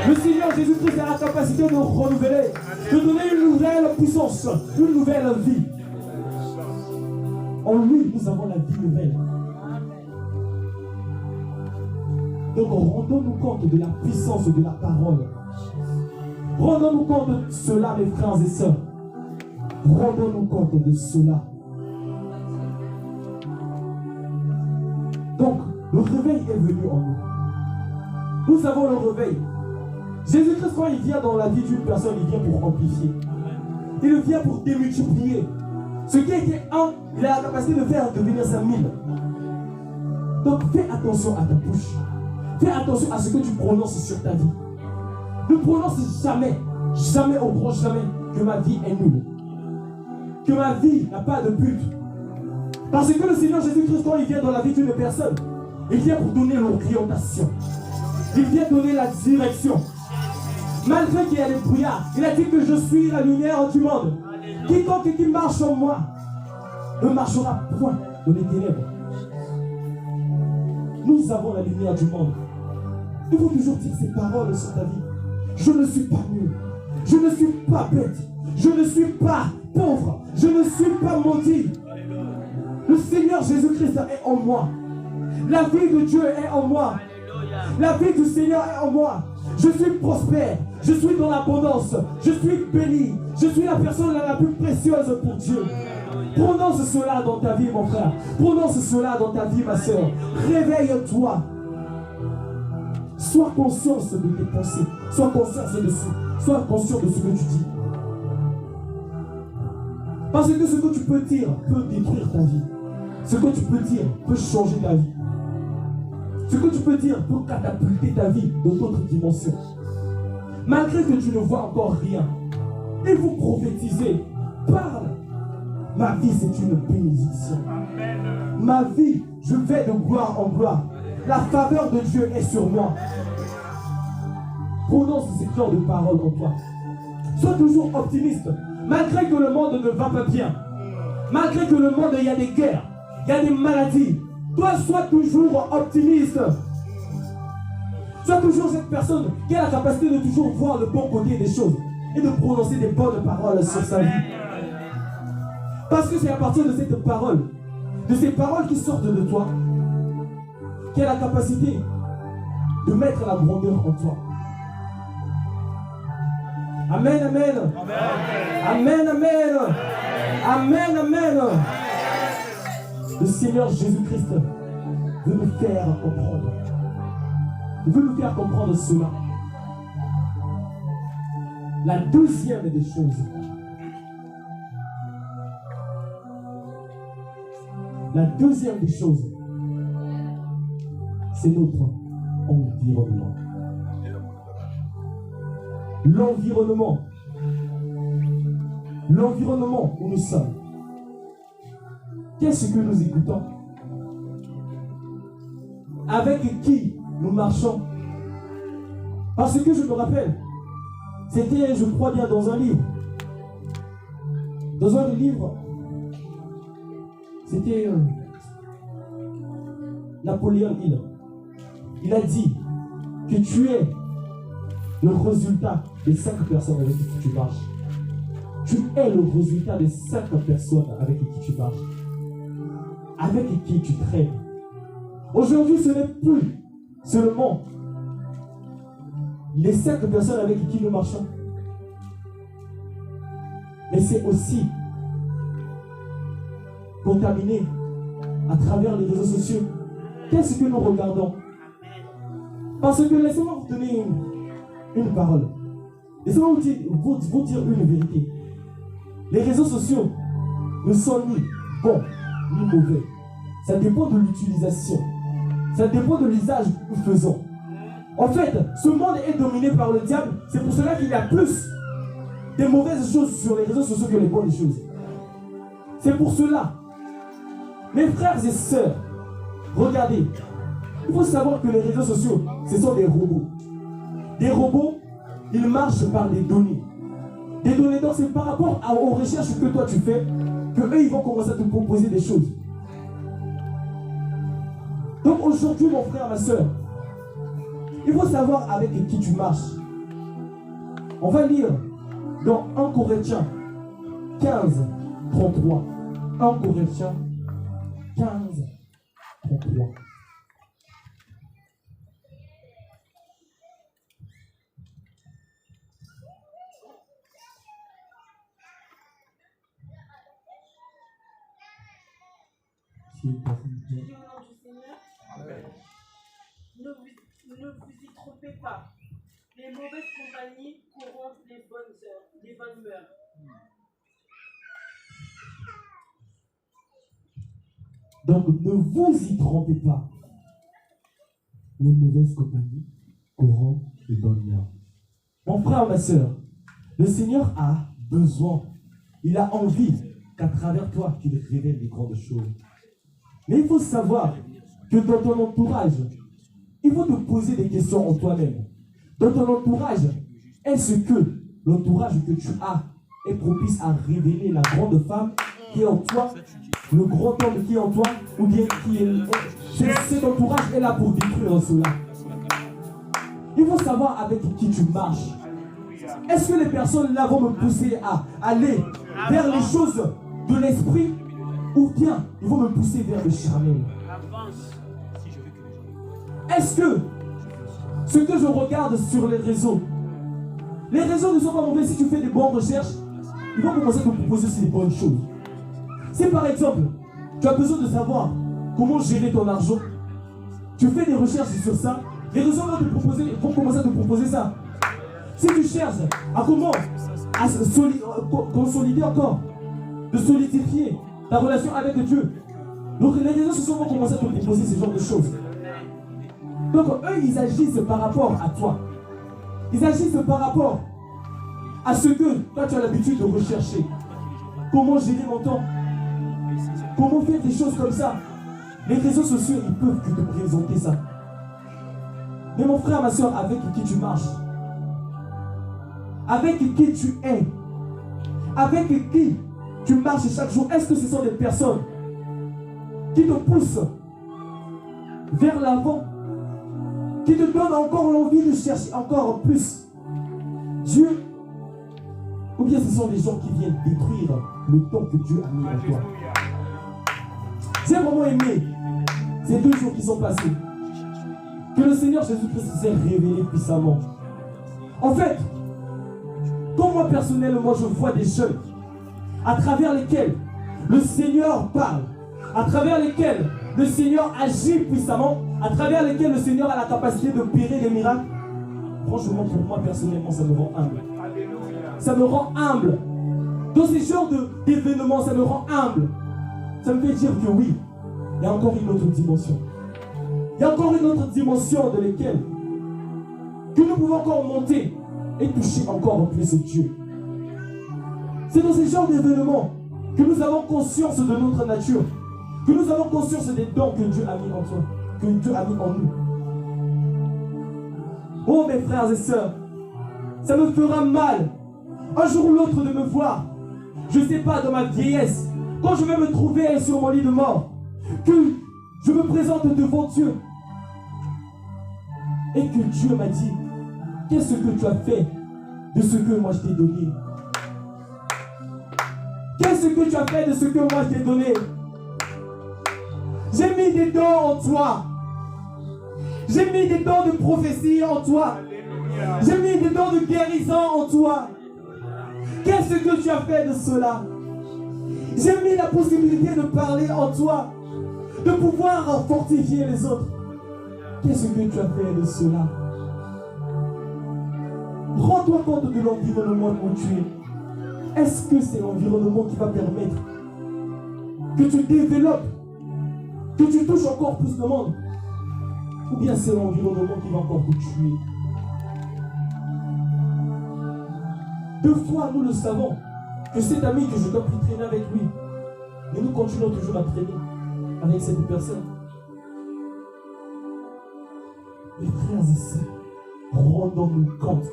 Le Seigneur Jésus-Christ a la capacité de renouveler, de donner une nouvelle puissance, une nouvelle vie. En lui, nous avons la vie nouvelle. Donc rendons-nous compte de la puissance de la parole. Rendons-nous compte de cela, mes frères et sœurs. Rendons-nous compte de cela. Donc, le réveil est venu en nous. Nous avons le réveil. Jésus-Christ, quand il vient dans la vie d'une personne, il vient pour amplifier. Il vient pour démultiplier. Ce qui était un, il a la capacité de faire devenir 5000. Donc, fais attention à ta bouche. Fais attention à ce que tu prononces sur ta vie. Ne prononce jamais, jamais au grand jamais que ma vie est nulle. Que ma vie n'a pas de but. Parce que le Seigneur Jésus-Christ, quand il vient dans la vie d'une personne, il vient pour donner l'orientation. Il vient donner la direction. Malgré qu'il y a des brouillards, il a dit que je suis la lumière du monde. Quiconque qui marche en moi ne marchera point dans les ténèbres. Nous avons la lumière du monde. Il faut toujours dire ces paroles sur ta vie. Je ne suis pas nul. Je ne suis pas bête. Je ne suis pas pauvre. Je ne suis pas maudit. Le Seigneur Jésus-Christ est en moi. La vie de Dieu est en moi. La vie du Seigneur est en moi. Je suis prospère. Je suis dans l'abondance. Je suis béni. Je suis la personne la plus précieuse pour Dieu. Prononce cela dans ta vie, mon frère. Prononce cela dans ta vie, ma soeur. Réveille-toi. Sois conscient de tes pensées. Sois conscient de ce. Sois conscient de ce que tu dis. Parce que ce que tu peux dire peut détruire ta vie. Ce que tu peux dire peut changer ta vie. Ce que tu peux dire peut catapulter ta vie dans d'autres dimensions. Malgré que tu ne vois encore rien, il faut prophétiser. Parle. Ma vie, c'est une bénédiction. Ma vie, je vais de gloire en gloire. La faveur de Dieu est sur moi. Prononce ces cœurs de parole en toi. Sois toujours optimiste. Malgré que le monde ne va pas bien. Malgré que le monde, il y a des guerres. Il y a des maladies. Toi, sois toujours optimiste. Sois toujours cette personne qui a la capacité de toujours voir le bon côté des choses et de prononcer des bonnes paroles sur sa vie. Parce que c'est à partir de cette parole, de ces paroles qui sortent de toi, qui a la capacité de mettre la grandeur en toi. Amen, amen. Amen, amen. Amen, amen. Le Seigneur Jésus-Christ veut nous faire comprendre. Il veut nous faire comprendre cela. La deuxième des choses. La deuxième des choses, c'est notre environnement. L'environnement. L'environnement où nous sommes. Qu'est-ce que nous écoutons? Avec qui nous marchons? Parce que je me rappelle, c'était, je crois bien, dans un livre. Dans un livre, c'était Napoléon Hill. Il a dit que tu es le résultat des 5 personnes avec qui tu marches. Tu es le résultat des 5 personnes avec qui tu marches. Avec qui tu traînes. Aujourd'hui, ce n'est plus seulement les 5 personnes avec qui nous marchons. Mais c'est aussi contaminé à travers les réseaux sociaux. Qu'est-ce que nous regardons? Parce que laissez-moi vous donner une parole. Laissez-moi vous dire une vérité. Les réseaux sociaux ne sont ni bons ni mauvais. Ça dépend de l'utilisation. Ça dépend de l'usage que nous faisons. En fait, ce monde est dominé par le diable. C'est pour cela qu'il y a plus de mauvaises choses sur les réseaux sociaux que les bonnes choses. C'est pour cela. Mes frères et sœurs, regardez. Il faut savoir que les réseaux sociaux, ce sont des robots. Des robots, ils marchent par des données. Des données, donc c'est par rapport aux recherches que toi tu fais, que eux ils vont commencer à te proposer des choses. Donc aujourd'hui, mon frère, ma soeur, il faut savoir avec qui tu marches. On va lire dans 1 Corinthiens 15, 33. 1 Corinthiens 15, 33. Je dis au nom du Seigneur, ne vous y trompez pas. Les mauvaises compagnies corrompent les bonnes mœurs. Donc ne vous y trompez pas. Les mauvaises compagnies corrompent les bonnes mœurs. Mon frère, ma soeur, le Seigneur a besoin, il a envie qu'à travers toi, qu'il révèle les grandes choses. Mais il faut savoir que dans ton entourage, il faut te poser des questions en toi-même. Dans ton entourage, est-ce que l'entourage que tu as est propice à révéler la grande femme qui est en toi, le grand homme qui est en toi, ou bien qui est. Cet entourage est là pour détruire cela. Il faut savoir avec qui tu marches. Est-ce que les personnes là vont me pousser à aller vers les choses de l'esprit, ou bien ils vont me pousser vers le charnel? Est-ce que ce que je regarde sur les réseaux ne sont pas mauvais? Si tu fais des bonnes recherches, ils vont commencer à te proposer aussi des bonnes choses. Si par exemple, tu as besoin de savoir comment gérer ton argent, tu fais des recherches sur ça, les réseaux vont commencer à te proposer ça. Si tu cherches à comment consolider encore, de solidifier ta relation avec Dieu, donc les réseaux sociaux vont commencer à te proposer ce genre de choses. Donc eux, ils agissent par rapport à toi. Ils agissent par rapport à ce que toi tu as l'habitude de rechercher. Comment gérer mon temps? Comment faire des choses comme ça? Les réseaux sociaux, ils peuvent que te présenter ça. Mais mon frère, ma soeur, avec qui tu marches, avec qui tu es, avec qui tu marches chaque jour, est-ce que ce sont des personnes qui te poussent vers l'avant, qui te donnent encore l'envie de chercher encore plus Dieu, ou bien ce sont des gens qui viennent détruire le temps que Dieu a mis en toi? J'ai vraiment aimé ces 2 jours qui sont passés, que le Seigneur Jésus-Christ s'est révélé puissamment. En fait, comme moi personnellement, je vois des jeunes à travers lesquels le Seigneur parle, à travers lesquels le Seigneur agit puissamment, à travers lesquels le Seigneur a la capacité d'opérer des miracles. Franchement, pour moi personnellement, ça me rend humble. Ça me rend humble. Dans ces genres d'événements, ça me rend humble. Ça me fait dire que oui, il y a encore une autre dimension. Il y a encore une autre dimension dans laquelle que nous pouvons encore monter et toucher encore plus Dieu. C'est dans ces genres d'événements que nous avons conscience de notre nature, que nous avons conscience des dons que Dieu a mis en toi, que Dieu a mis en nous. Oh mes frères et sœurs, ça me fera mal un jour ou l'autre de me voir, je ne sais pas, dans ma vieillesse, quand je vais me trouver sur mon lit de mort, que je me présente devant Dieu et que Dieu m'a dit, qu'est-ce que tu as fait de ce que moi je t'ai donné? Qu'est-ce que tu as fait de ce que moi je t'ai donné? J'ai mis des dons en toi. J'ai mis des dons de prophétie en toi. J'ai mis des dons de guérison en toi. Qu'est-ce que tu as fait de cela? J'ai mis la possibilité de parler en toi, de pouvoir fortifier les autres. Qu'est-ce que tu as fait de cela? Rends-toi compte de l'environnement où tu es. Est-ce que c'est l'environnement qui va permettre que tu développes, que tu touches encore plus de monde? Ou bien c'est l'environnement qui va encore te tuer? 2 fois, nous le savons, que cet ami que je dois plus traîner avec lui, mais nous continuons toujours à traîner avec cette personne. Mes frères et sœurs, rendons-nous compte.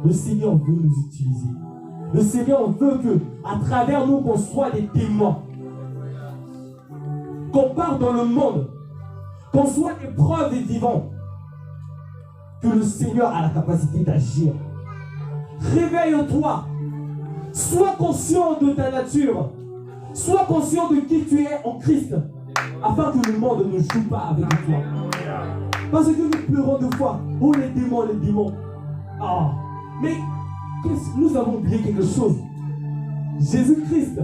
Le Seigneur veut nous utiliser. Le Seigneur veut que, à travers nous, qu'on soit des témoins. Qu'on parte dans le monde. Qu'on soit des preuves et vivants. Que le Seigneur a la capacité d'agir. Réveille-toi. Sois conscient de ta nature. Sois conscient de qui tu es en Christ. Afin que le monde ne joue pas avec toi. Parce que nous pleurons 2 fois. Oh les démons, les démons. Ah. Mais nous avons oublié quelque chose. Jésus-Christ,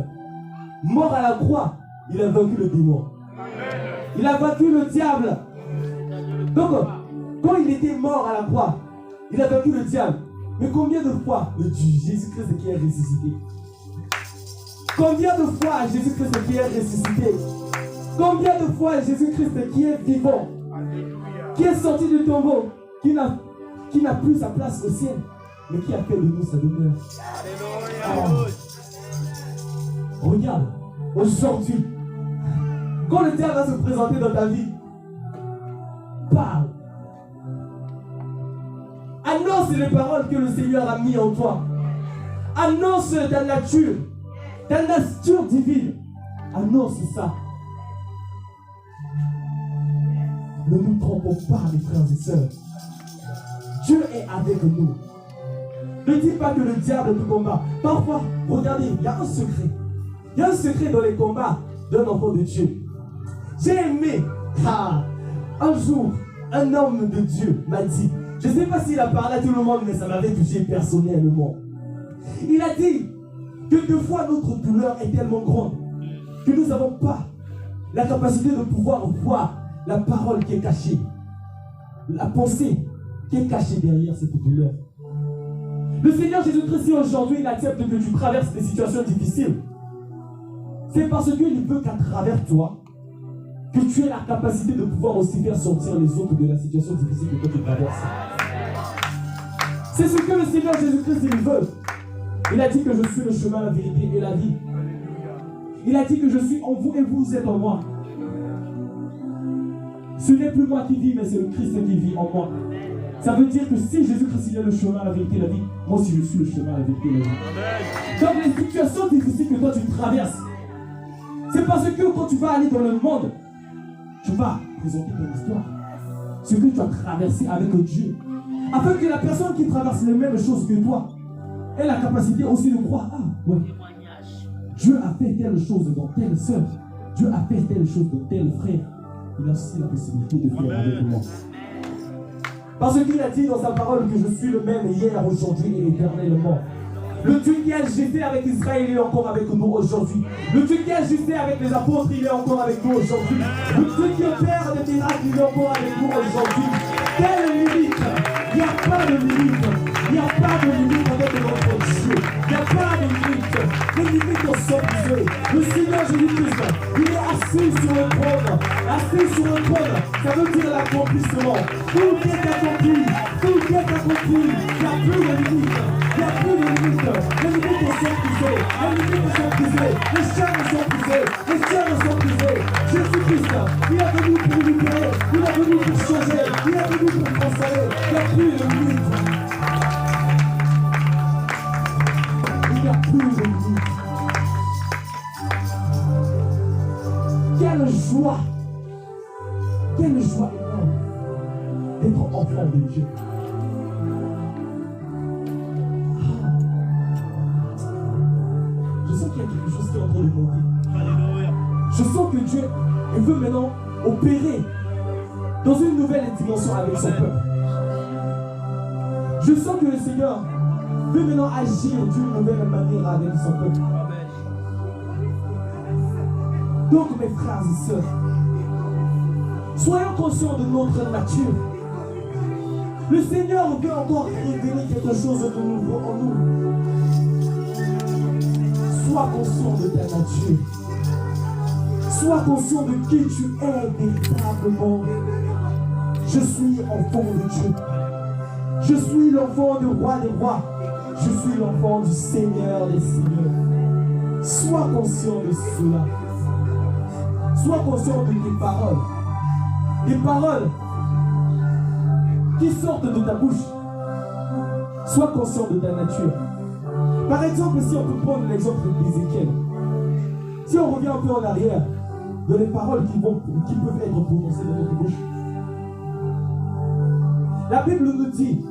mort à la croix, il a vaincu le démon. Il a vaincu le diable. Donc, quand il était mort à la croix, il a vaincu le diable. Mais combien de fois le Jésus-Christ qui est ressuscité? Combien de fois Jésus-Christ qui est ressuscité? Combien de fois Jésus-Christ qui est vivant, qui est sorti du tombeau, qui n'a plus sa place au ciel, mais qui a fait de nous sa demeure? Regarde, aujourd'hui, quand le diable va se présenter dans ta vie, parle. Annonce les paroles que le Seigneur a mis en toi. Annonce ta nature divine. Annonce ça. Ne nous trompons pas, mes frères et sœurs. Dieu est avec nous. Ne dis pas que le diable te combat. Parfois, regardez, il y a un secret. Il y a un secret dans les combats d'un enfant de Dieu. J'ai aimé. Un jour, un homme de Dieu m'a dit, je ne sais pas s'il a parlé à tout le monde, mais ça m'avait touché personnellement. Il a dit que deux fois notre douleur est tellement grande que nous n'avons pas la capacité de pouvoir voir la parole qui est cachée, la pensée qui est cachée derrière cette douleur. Le Seigneur Jésus-Christ, si aujourd'hui il accepte que tu traverses des situations difficiles, c'est parce qu'il veut qu'à travers toi, que tu aies la capacité de pouvoir aussi faire sortir les autres de la situation difficile que toi tu traverses. C'est ce que le Seigneur Jésus-Christ il veut. Il a dit que je suis le chemin, la vérité et la vie. Il a dit que je suis en vous et vous êtes en moi. Ce n'est plus moi qui vis, mais c'est le Christ qui vit en moi. Ça veut dire que si Jésus-Christ est le chemin, la vérité et la vie, moi aussi je suis le chemin, la vérité et la vie. Donc les situations difficiles que toi tu traverses, c'est parce que quand tu vas aller dans le monde, tu vas présenter ton histoire. Ce que tu as traversé avec Dieu. Afin que la personne qui traverse les mêmes choses que toi ait la capacité aussi de croire. Ah, ouais. Dieu a fait telle chose dans telle sœur. Dieu a fait telle chose dans tel frère. Il a aussi la possibilité de faire avec moi. Parce qu'il a dit dans sa parole que je suis le même hier, aujourd'hui et éternellement. Le Dieu qui agissait avec Israël, il est encore avec nous aujourd'hui. Le Dieu qui agissait avec les apôtres, il est encore avec nous aujourd'hui. Le Dieu qui opère des miracles, il est encore avec nous aujourd'hui. Quelle limite? Il n'y a pas de limite. Il n'y a pas de limite avec notre Dieu. Il n'y a pas de limite. Les limites sont brisées. Le Seigneur Jésus-Christ, il est assis sur le trône. Assis sur le trône, ça veut dire l'accomplissement. Tout est accompli. Tout est accompli. Il n'y a plus de limite. Il n'y a plus de limite. Les limites sont brisées. Les limites sont brisées. Les chaînes sont brisées. Les chaînes sont brisées. Jésus-Christ, il est venu pour libérer. Il est venu pour changer. Il est venu pour transformer. Il n'y a plus de limite. Il n'y a plus de limite. Quelle joie énorme d'être enfant de Dieu. Je sens qu'il y a quelque chose qui est en train de monter. Alléluia. Je sens que Dieu veut maintenant opérer dans une nouvelle dimension avec son peuple. Je sens que le Seigneur veut maintenant agir d'une nouvelle manière avec son peuple. Donc mes frères et sœurs, soyons conscients de notre nature. Le Seigneur veut encore révéler quelque chose de nouveau en nous. Sois conscient de ta nature. Sois conscient de qui tu es véritablement. Je suis enfant de Dieu. Je suis l'enfant du roi des rois. Je suis l'enfant du Seigneur des seigneurs. Sois conscient de cela. Sois conscient de tes paroles. Des paroles qui sortent de ta bouche. Sois conscient de ta nature. Par exemple, si on peut prendre l'exemple d'Ézéchiel. Si on revient un peu en arrière, de les paroles qui peuvent être prononcées dans notre bouche. La Bible nous dit,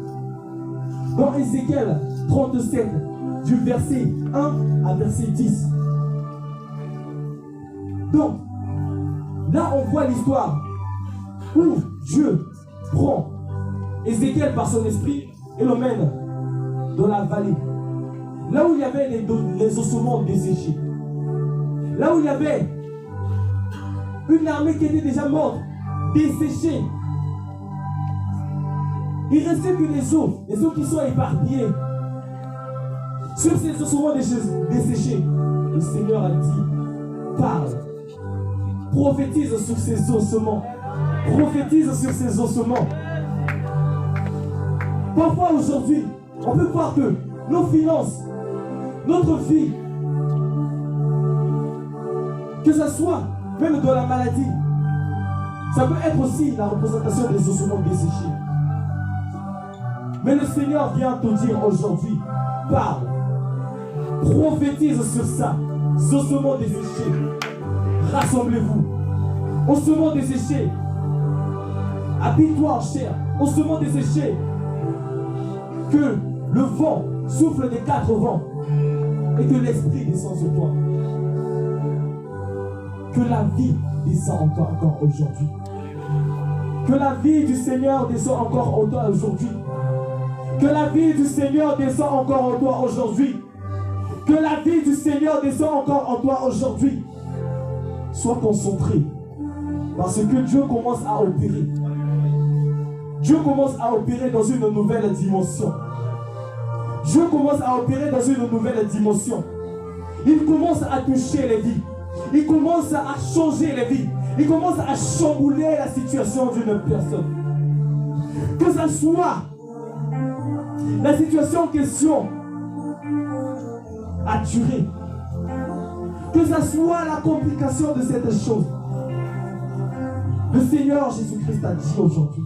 dans Ézéchiel 37, du verset 1 à verset 10. Donc, là on voit l'histoire où Dieu prend Ézéchiel par son esprit et l'emmène dans la vallée. Là où il y avait les ossements desséchés. Là où il y avait une armée qui était déjà morte, desséchée. Il restait que les os qui sont éparpillés. Sur ces ossements desséchés, le Seigneur a dit, parle, prophétise sur ces ossements, prophétise sur ces ossements. Parfois aujourd'hui, on peut voir que nos finances, notre vie, que ce soit même dans la maladie, ça peut être aussi la représentation des ossements desséchés. Mais le Seigneur vient te dire aujourd'hui, parle, prophétise sur ça. Ossements desséchés, rassemblez-vous. Ossements desséchés, habille-toi en chair. Ossements desséchés, que le vent souffle des 4 vents et que l'esprit descend sur toi. Que la vie descend en toi encore aujourd'hui. Que la vie du Seigneur descend encore en toi aujourd'hui. Que la vie du Seigneur descend encore en toi aujourd'hui. Que la vie du Seigneur descend encore en toi aujourd'hui. Sois concentré. Parce que Dieu commence à opérer. Dieu commence à opérer dans une nouvelle dimension. Dieu commence à opérer dans une nouvelle dimension. Il commence à toucher les vies. Il commence à changer les vies. Il commence à chambouler la situation d'une personne. Que ça soit la situation en question a duré. Que ça soit la complication de cette chose. Le Seigneur Jésus-Christ a dit aujourd'hui.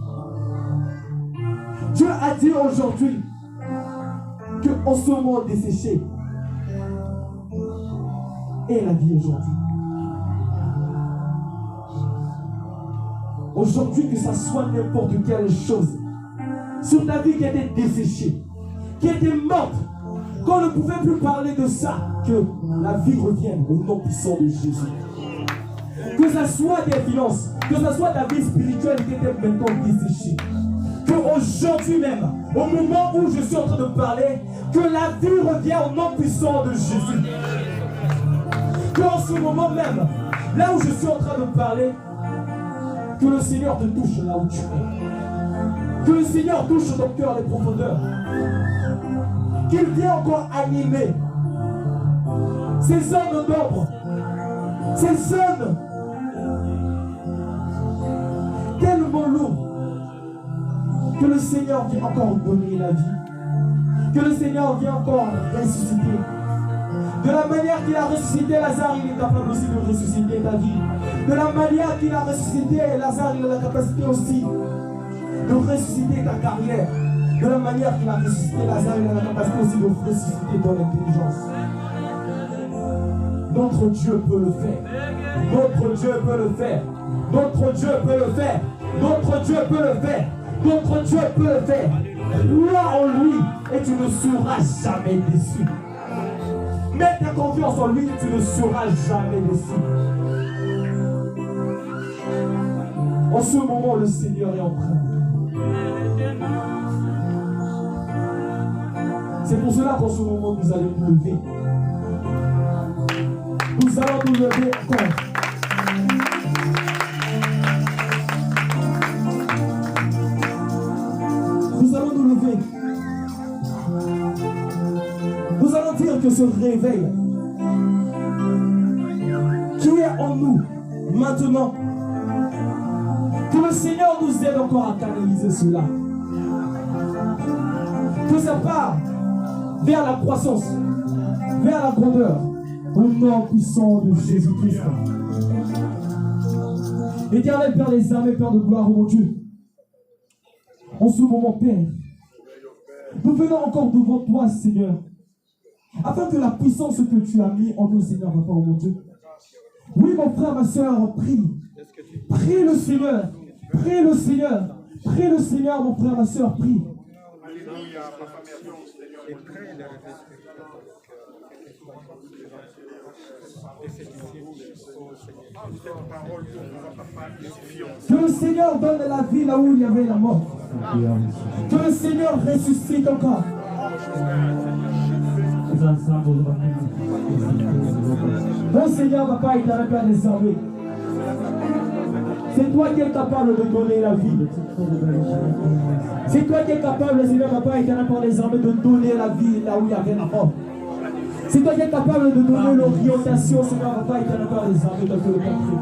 Dieu a dit aujourd'hui que ossements desséchés est la vie aujourd'hui. Aujourd'hui, que ça soit n'importe quelle chose sur ta vie qui était desséchée, qui était morte, qu'on ne pouvait plus parler de ça, que la vie revienne au nom puissant de Jésus. Que ça soit tes finances, que ça soit ta vie spirituelle qui était maintenant desséchée. Que aujourd'hui même, au moment où je suis en train de parler, que la vie revienne au nom puissant de Jésus. Que en ce moment même, là où je suis en train de parler, que le Seigneur te touche là où tu es. Que le Seigneur touche ton cœur les profondeurs. Qu'il vienne encore animer ces zones d'ombre, ces zones tellement lourdes. Que le Seigneur vienne encore donner la vie. Que le Seigneur vienne encore ressusciter. De la manière qu'il a ressuscité Lazare, il est capable aussi de ressusciter ta vie. De la manière qu'il a ressuscité Lazare, il a la capacité aussi de ressusciter ta carrière. De la manière qu'il a ressuscité Lazare, il a la capacité aussi de ressusciter ton intelligence. Notre Dieu peut le faire. Notre Dieu peut le faire. Notre Dieu peut le faire. Notre Dieu peut le faire. Notre Dieu peut le faire. Crois en lui et tu ne seras jamais déçu. Mets ta confiance en lui et tu ne seras jamais déçu. En ce moment, le Seigneur est en train. C'est pour cela qu'en ce moment, nous allons nous lever. Nous allons nous lever encore. Nous allons nous lever. Nous allons dire que ce réveil qui est en nous maintenant, que le Seigneur nous aide encore à canaliser cela. Que ça part vers la croissance, vers la grandeur, au nom puissant de Jésus-Christ. Éternel Père des armées, Père de gloire, oh mon Dieu, en ce moment, Père, nous venons encore devant toi, Seigneur, afin que la puissance que tu as mis en nous, Seigneur, va pas, oh mon Dieu. Oui, mon frère, ma soeur, prie. Prie le Seigneur. Prie le Seigneur. Prie le Seigneur, mon frère, ma soeur, prie. Alléluia, ma famille, que le Seigneur donne la vie là où il y avait la mort. Que le Seigneur ressuscite encore. Mon Seigneur, Papa, il t'a Père des armées. C'est toi qui es capable de donner la vie. C'est toi qui es capable, Seigneur, Papa, il t'a Père des armées, de donner la vie là où il y avait la mort. C'est toi qui es capable de donner l'orientation, Seigneur, Papa, il t'a Père des armées, dans le capri.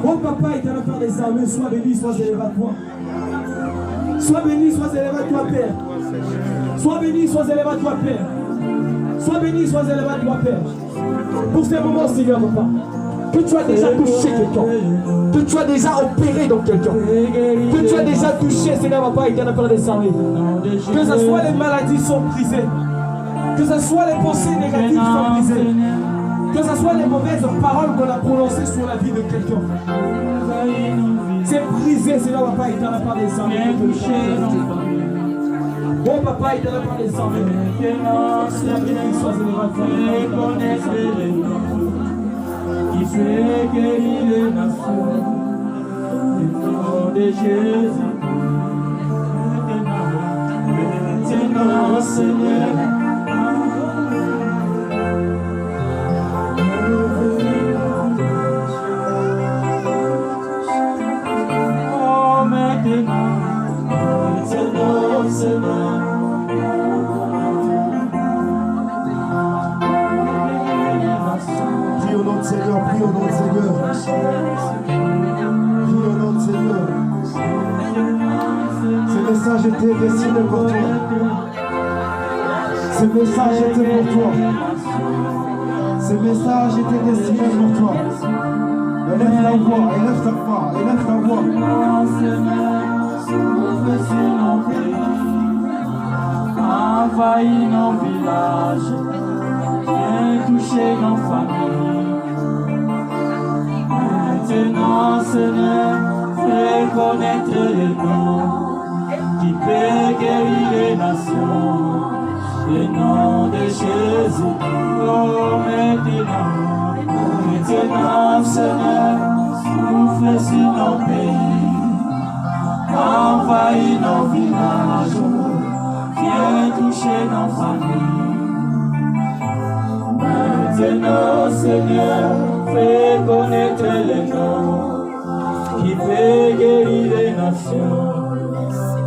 Oh Papa, il t'a Père des armées, sois béni, sois élevé à toi. Sois béni, sois élevé à toi, Père. Sois béni, sois élevé à toi, Père. Sois béni, sois élevé à toi, Père. Pour ces moments, Seigneur, Papa, que tu as déjà touché quelqu'un, que tu as déjà opéré dans quelqu'un, que tu as déjà touché, Seigneur, Papa, éternel Père des armées. Que ce soit les maladies sont brisées, Que ce soit les pensées négatives qui sont brisées. Que ce soit les mauvaises paroles qu'on a prononcées sur la vie de quelqu'un. C'est brisé, Seigneur Papa, éternel par les armées. Bon Papa, éternel par les armées. La bénédiction générale. Qui fait guérir les nations, le nom de Jésus. Maintenant, Seigneur, oh maintenant, Seigneur. Prie au nom de Seigneur, prie au nom de Seigneur. Prie au nom de Seigneur. Ce message était destiné pour toi. Ce message était pour toi. Ce message était destiné pour toi. Élève la voix, élève ta voix, élève ta voix. Envahis nos villages, viens toucher nos familles. Maintenant, Seigneur, fais connaître les noms qui peut guérir les nations. Le nom de Jésus, oh maintenant, Seigneur, souffle sur nos pays, envahis nos villages, viens toucher nos familles. Maintenant, Seigneur, fais connaître les noms qui peut guérir les nations.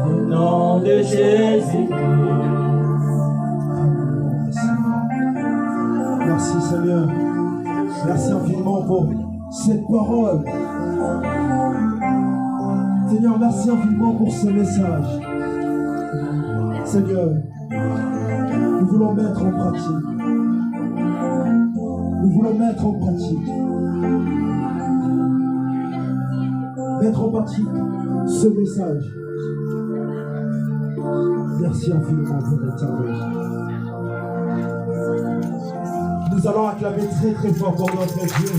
Le nom de Jésus-Christ. Merci Seigneur. Merci infiniment pour cette parole. Seigneur, merci infiniment pour ce message. Seigneur, nous voulons mettre en pratique. Nous voulons mettre en pratique. Mettre en pratique ce message. Merci infiniment pour notre service. Nous allons acclamer très très fort pour notre Dieu.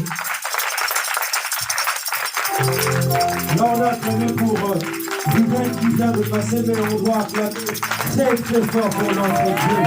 Là on a acclamé pour Ruben qui vient de passer, mais on doit acclamer très très fort pour notre Dieu.